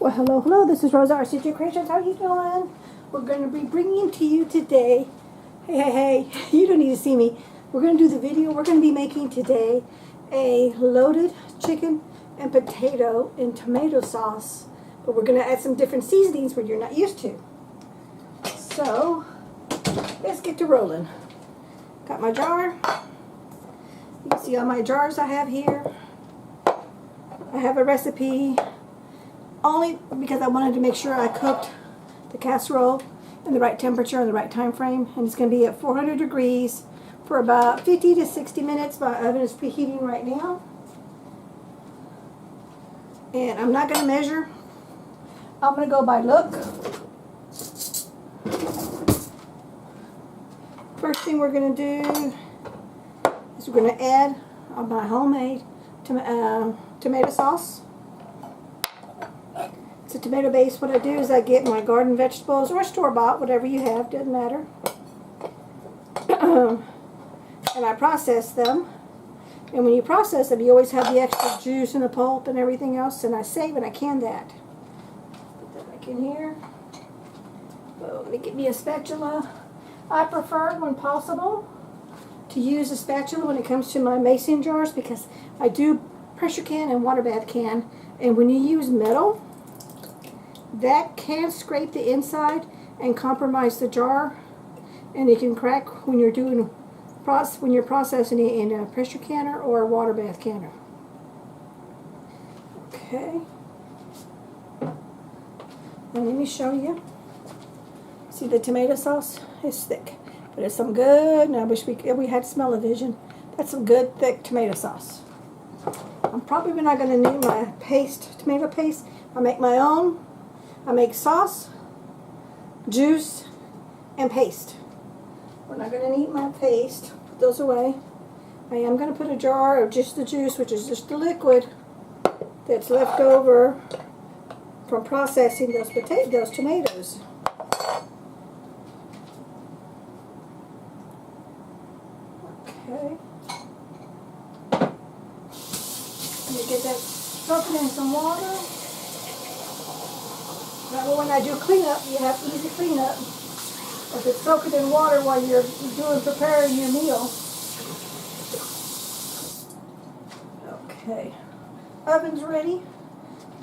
Well, hello, hello. This is Rosa, rcgkreations. How you doing? We're going to be bringing to you today. Hey. You don't need to see me. We're going to do the video. We're going to be making today a loaded chicken and potato in tomato sauce. But we're going to add some different seasonings where you're not used to. So, let's get to rolling. Got my jar. You can see all my jars I have here. I have a recipe only because I wanted to make sure I cooked the casserole in the right temperature and the right time frame. And it's going to be at 400 degrees for about 50 to 60 minutes. My oven is preheating right now. And I'm not going to measure. I'm going to go by look. First thing we're going to do is we're going to add my homemade tomato sauce. It's a tomato base. What I do is I get my garden vegetables or store-bought, whatever you have, doesn't matter. And I process them. And when you process them, you always have the extra juice and the pulp and everything else. And I save and I can that. Put that back in here. So let me get me a spatula. I prefer, when possible, to use a spatula when it comes to my mason jars because I do pressure can and water bath can. And when you use metal, that can scrape the inside and compromise the jar, and it can crack when you're processing it in a pressure canner or a water bath canner. Okay. Now let me show you. See, the tomato sauce is thick, but it's some good. Now I wish we had smell-o-vision. That's some good thick tomato sauce. I'm probably not going to need my tomato paste. I make my own. I make sauce, juice, and paste. We're not going to need my paste. Put those away. I am going to put a jar of just the juice, which is just the liquid that's left over from processing those tomatoes. Okay. You get that soaking in some water. That way when I do cleanup, you have easy cleanup. If it's soaking in water while you're preparing your meal. Okay. Oven's ready.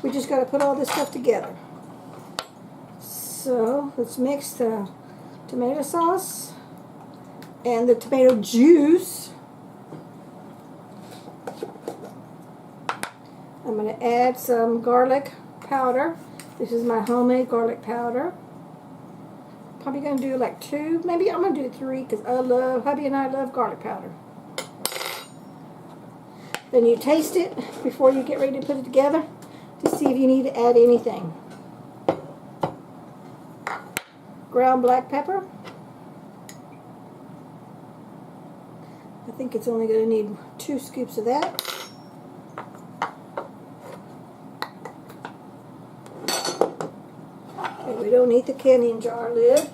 We just got to put all this stuff together. So let's mix the tomato sauce and the tomato juice. I'm going to add some garlic powder. This is my homemade garlic powder. Probably going to do like 2. Maybe I'm going to do 3 because hubby and I love garlic powder. Then you taste it before you get ready to put it together to see if you need to add anything. Ground black pepper. I think it's only going to need 2 scoops of that. We don't need the canning jar lid.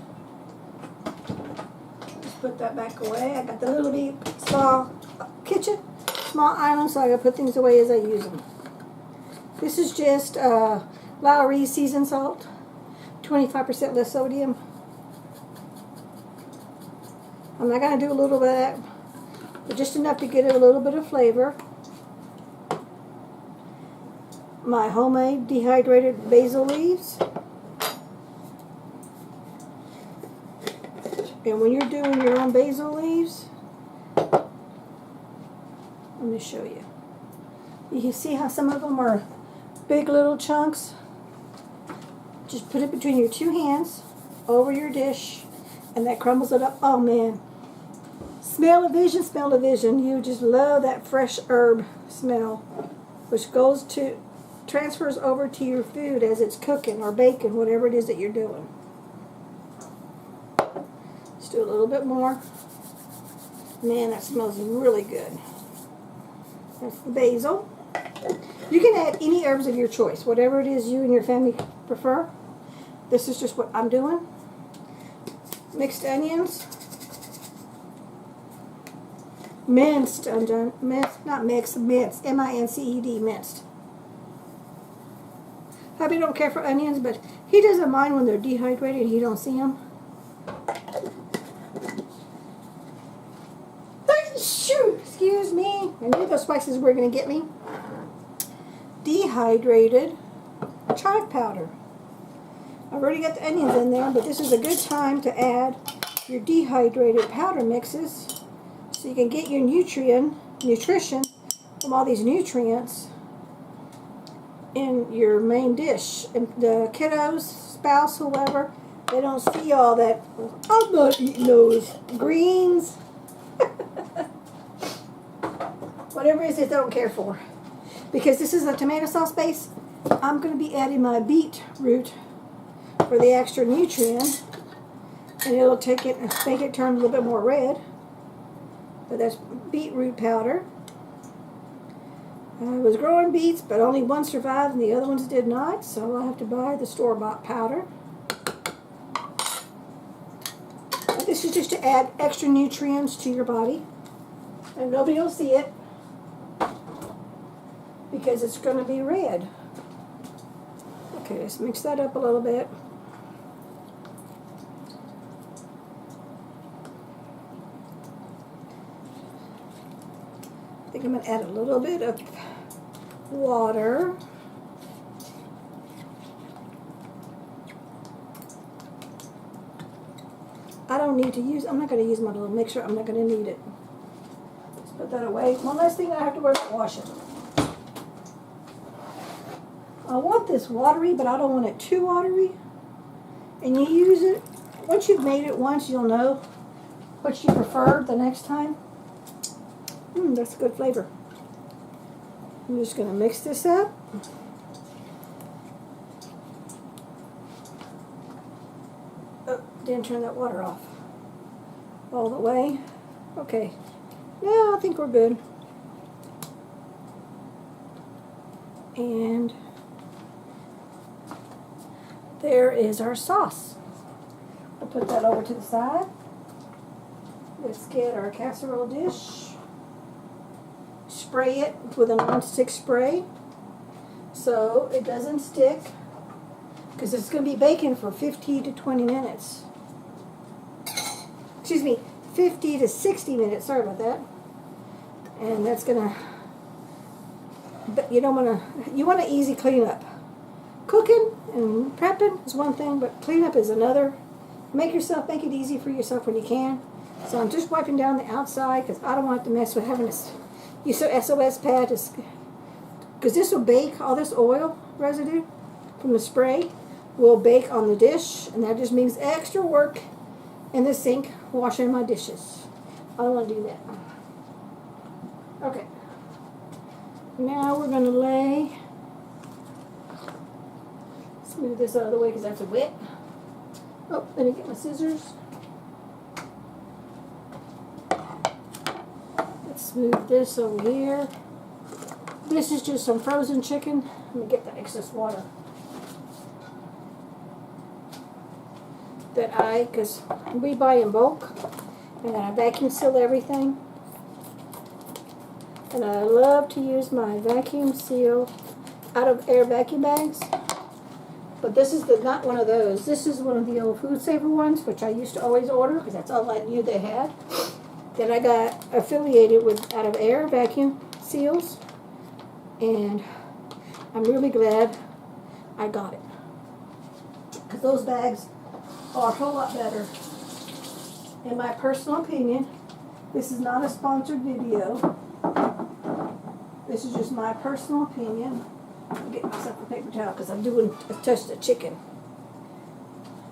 Just put that back away. I got the little bit small kitchen, small island, so I gotta put things away as I use them. This is just Lowry seasoned salt, 25% less sodium. I'm not gonna do a little bit of that, but just enough to get it a little bit of flavor. My homemade dehydrated basil leaves. And when you're doing your own basil leaves, let me show you. You can see how some of them are big little chunks. Just put it between your 2 hands over your dish, and that crumbles it up. Oh man, smell-o-vision, smell-o-vision. You just love that fresh herb smell, which transfers over to your food as it's cooking or baking, whatever it is that you're doing. Do a little bit more. Man, that smells really good. That's the basil. You can add any herbs of your choice, whatever it is you and your family prefer. This is just what I'm doing. Mixed onions. Minced, not mixed, minced, M-I-N-C-E-D, minced. Hubby don't care for onions, but he doesn't mind when they're dehydrated. He don't see them. Shoot, excuse me. I knew those spices were going to get me. Dehydrated chive powder. I've already got the onions in there, but this is a good time to add your dehydrated powder mixes so you can get your nutrition from all these nutrients in your main dish. And the kiddos, spouse, whoever, they don't see all that. I'm not eating those greens. Whatever it is they don't care for. Because this is a tomato sauce base, I'm going to be adding my beetroot for the extra nutrient. And it'll take it and make it turn a little bit more red. But that's beetroot powder. I was growing beets, but only one survived and the other ones did not, so I'll have to buy the store-bought powder. But this is just to add extra nutrients to your body. And nobody will see it because it's going to be red. Okay, let's mix that up a little bit. I think I'm going to add a little bit of water. I don't need to use, I'm not going to use my little mixer. I'm not going to need it. Let's put that away. One last thing I have to worry about washing. I want this watery, but I don't want it too watery. And you use it, once you've made it once, you'll know what you prefer the next time. That's a good flavor. I'm just going to mix this up. Oh, didn't turn that water off all the way. Okay. Yeah, I think we're good. And there is our sauce. I'll put that over to the side. Let's get our casserole dish. Spray it with a non-stick spray so it doesn't stick, because it's going to be baking for 15 to 20 minutes. Excuse me, 50 to 60 minutes. Sorry about that. And that's going to, but you don't want to, you want an easy cleanup. Cooking and prepping is one thing, but cleanup is another. Make it easy for yourself when you can. So I'm just wiping down the outside because I don't want to mess with having this. Use an SOS pad, because this will bake, all this oil residue from the spray will bake on the dish, and that just means extra work in the sink washing my dishes. I don't want to do that. Okay. Now we're going to let's move this out of the way because that's wet. Oh, let me get my scissors. Move this over here. This is just some frozen chicken. Let me get the excess water because we buy in bulk, and I vacuum seal everything. And I love to use my vacuum seal out of air vacuum bags. But this is not one of those. This is one of the old Food Saver ones, which I used to always order because that's all I knew they had. That I got affiliated with out of air vacuum seals, and I'm really glad I got it, because those bags are a whole lot better in my personal opinion. This is not a sponsored video. This is just my personal opinion. I'll get myself a paper towel because I'm doing a touch of chicken.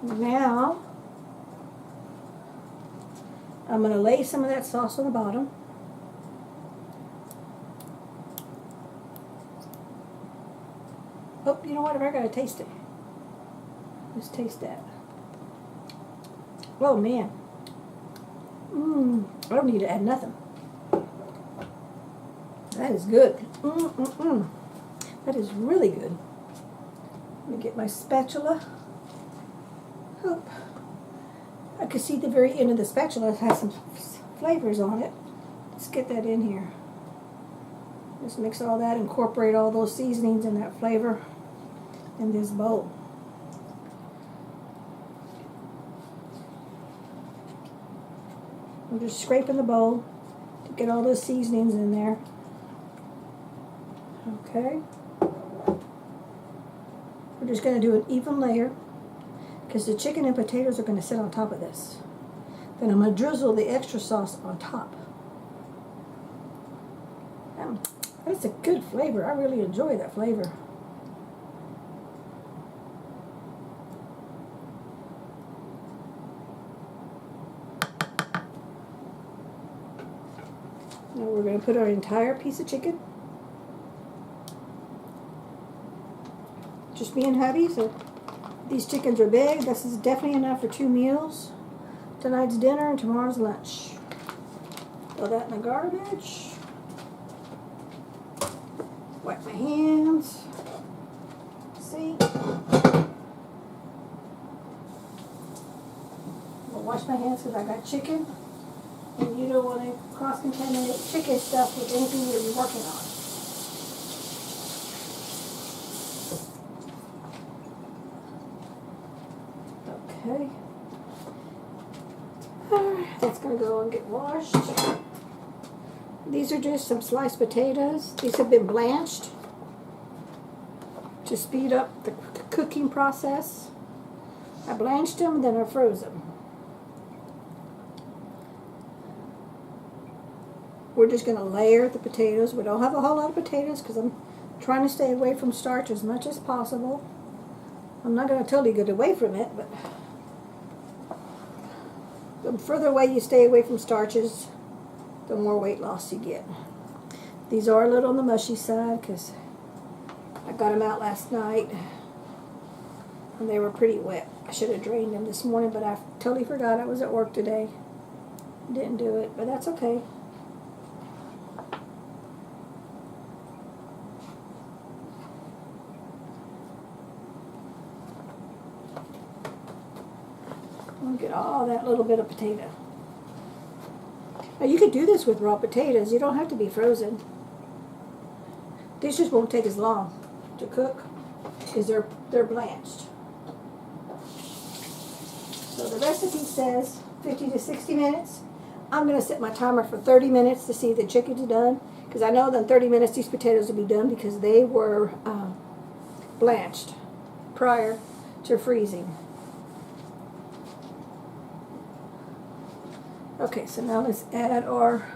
Now I'm going to lay some of that sauce on the bottom. Oh, you know what? I got to taste it. Let's taste that. Oh, man. I don't need to add nothing. That is good. That is really good. Let me get my spatula. Hope. I can see the very end of the spatula has some flavors on it. Let's get that in here. Just mix all that, incorporate all those seasonings and that flavor. in this bowl. I'm just scraping the bowl to get all those seasonings in there. Okay. We're just going to do an even layer because the chicken and potatoes are going to sit on top of this. Then I'm going to drizzle the extra sauce on top. That's a good flavor. I really enjoy that flavor. Now we're going to put our entire piece of chicken. Just me and hubby, so these chickens are big. This is definitely enough for 2 meals. Tonight's dinner and tomorrow's lunch. Throw that in the garbage. Wipe my hands. See? I'll wash my hands because I got chicken. And you don't want to cross-contaminate chicken stuff with anything that you're working on. Okay. Alright, that's going to go and get washed. These are just some sliced potatoes. These have been blanched to speed up the cooking process. I blanched them and then I froze them. We're just going to layer the potatoes. We don't have a whole lot of potatoes because I'm trying to stay away from starch as much as possible. I'm not going to totally get away from it, but the further away you stay away from starches, the more weight loss you get. These are a little on the mushy side because I got them out last night and they were pretty wet. I should have drained them this morning, but I totally forgot I was at work today. Didn't do it, but that's okay. Look at all that little bit of potato. Now you could do this with raw potatoes. You don't have to be frozen. These just won't take as long to cook because they're blanched. So the recipe says 50 to 60 minutes. I'm going to set my timer for 30 minutes to see if the chicken's done because I know that in 30 minutes these potatoes will be done because they were blanched prior to freezing. Okay, so now let's add our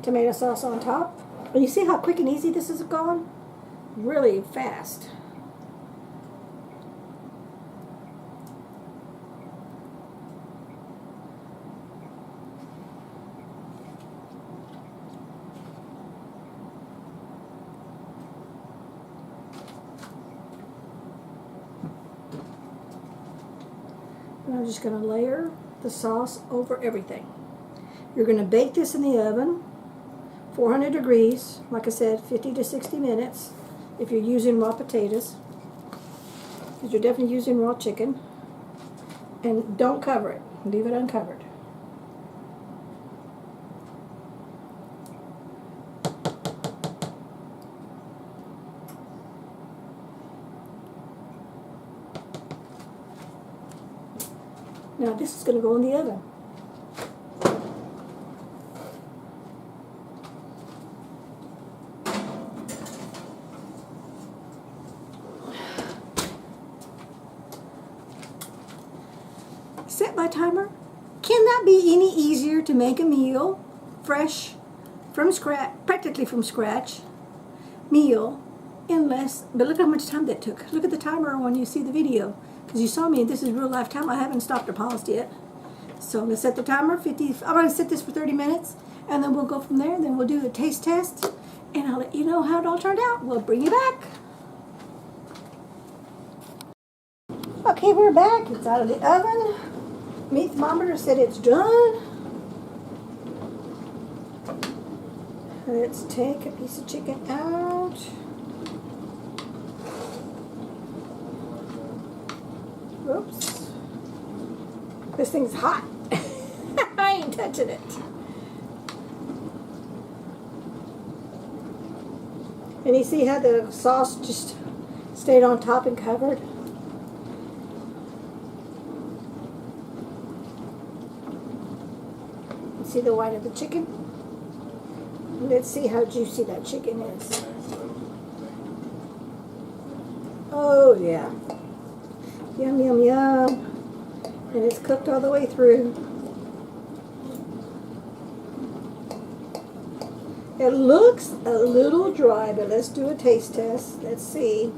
tomato sauce on top. And you see how quick and easy this has gone? Really fast. And I'm just going to layer the sauce over everything. You're going to bake this in the oven, 400 degrees, like I said, 50 to 60 minutes if you're using raw potatoes, because you're definitely using raw chicken. And don't cover it, leave it uncovered. Now this is going to go in the oven. Set my timer. Can that be any easier to make a meal, fresh, from scratch, practically from scratch, meal, in less, but look how much time that took. Look at the timer when you see the video. Because you saw me, this is real life time. I haven't stopped or paused yet. So I'm going to set the timer, 50, I'm going to set this for 30 minutes, and then we'll go from there, and then we'll do a taste test, and I'll let you know how it all turned out. We'll bring you back. Okay, we're back. It's out of the oven. Meat thermometer said it's done. Let's take a piece of chicken out. Oops. This thing's hot. I ain't touching it. And you see how the sauce just stayed on top and covered? See the white of the chicken? Let's see how juicy that chicken is. Oh yeah. Yum, yum, yum. And it's cooked all the way through. It looks a little dry, but let's do a taste test. Let's see.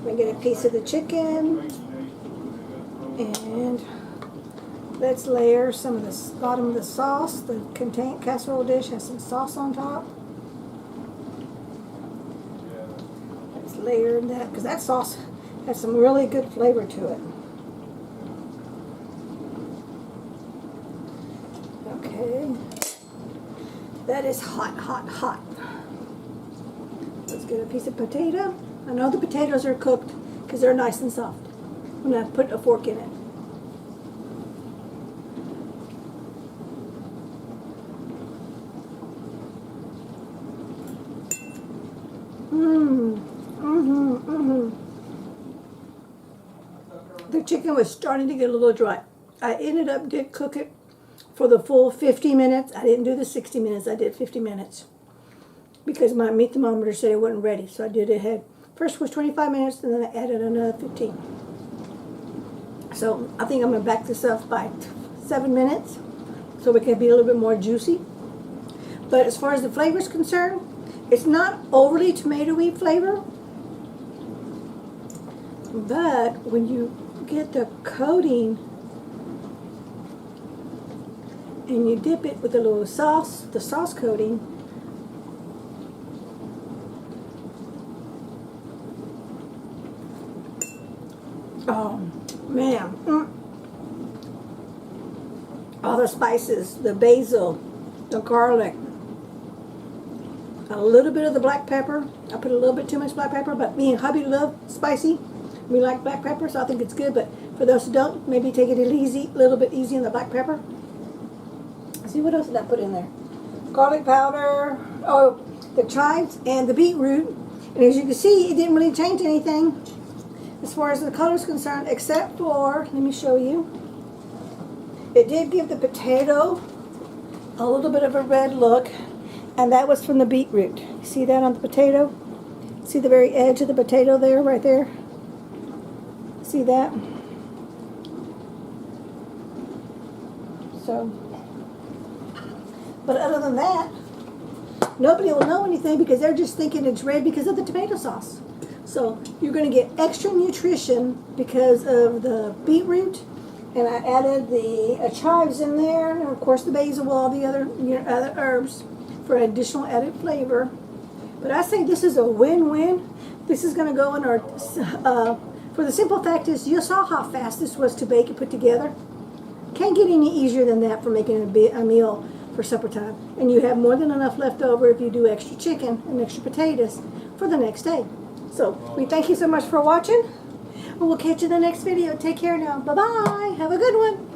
We get a piece of the chicken. And let's layer some of the bottom of the sauce. The casserole dish has some sauce on top. Let's layer that, because that sauce has some really good flavor to it. Okay. That is hot, hot, hot. Let's get a piece of potato. I know the potatoes are cooked because they're nice and soft. I'm going to put a fork in it. The chicken was starting to get a little dry. I did cook it for the full 50 minutes. I didn't do the 60 minutes. I did 50 minutes because my meat thermometer said it wasn't ready. So I did it ahead. First was 25 minutes, and then I added another 15. So I think I'm going to back this up by 7 minutes so it can be a little bit more juicy. But as far as the flavor is concerned, it's not overly tomatoey flavor. But when you get the coating and you dip it with a little sauce, the sauce coating, oh man, all the spices, the basil, the garlic, a little bit of the black pepper. I put a little bit too much black pepper, but me and hubby love spicy. We like black pepper, so I think it's good, but for those who don't, maybe take it a little bit easy on the black pepper. Let's see, what else did I put in there? Garlic powder, oh, the chives, and the beetroot. And as you can see, it didn't really change anything as far as the color is concerned, except for, let me show you, it did give the potato a little bit of a red look, and that was from the beetroot. You see that on the potato? See the very edge of the potato there, right there? See that? So, but other than that, nobody will know anything because they're just thinking it's red because of the tomato sauce. So you're going to get extra nutrition because of the beetroot, and I added the chives in there, and of course the basil, all the other other herbs for additional added flavor. But I say this is a win-win. This is going to go in our. For the simple fact is, you saw how fast this was to bake and put together. Can't get any easier than that for making a meal for supper time. And you have more than enough left over if you do extra chicken and extra potatoes for the next day. So we thank you so much for watching. We'll catch you in the next video. Take care now. Bye-bye. Have a good one.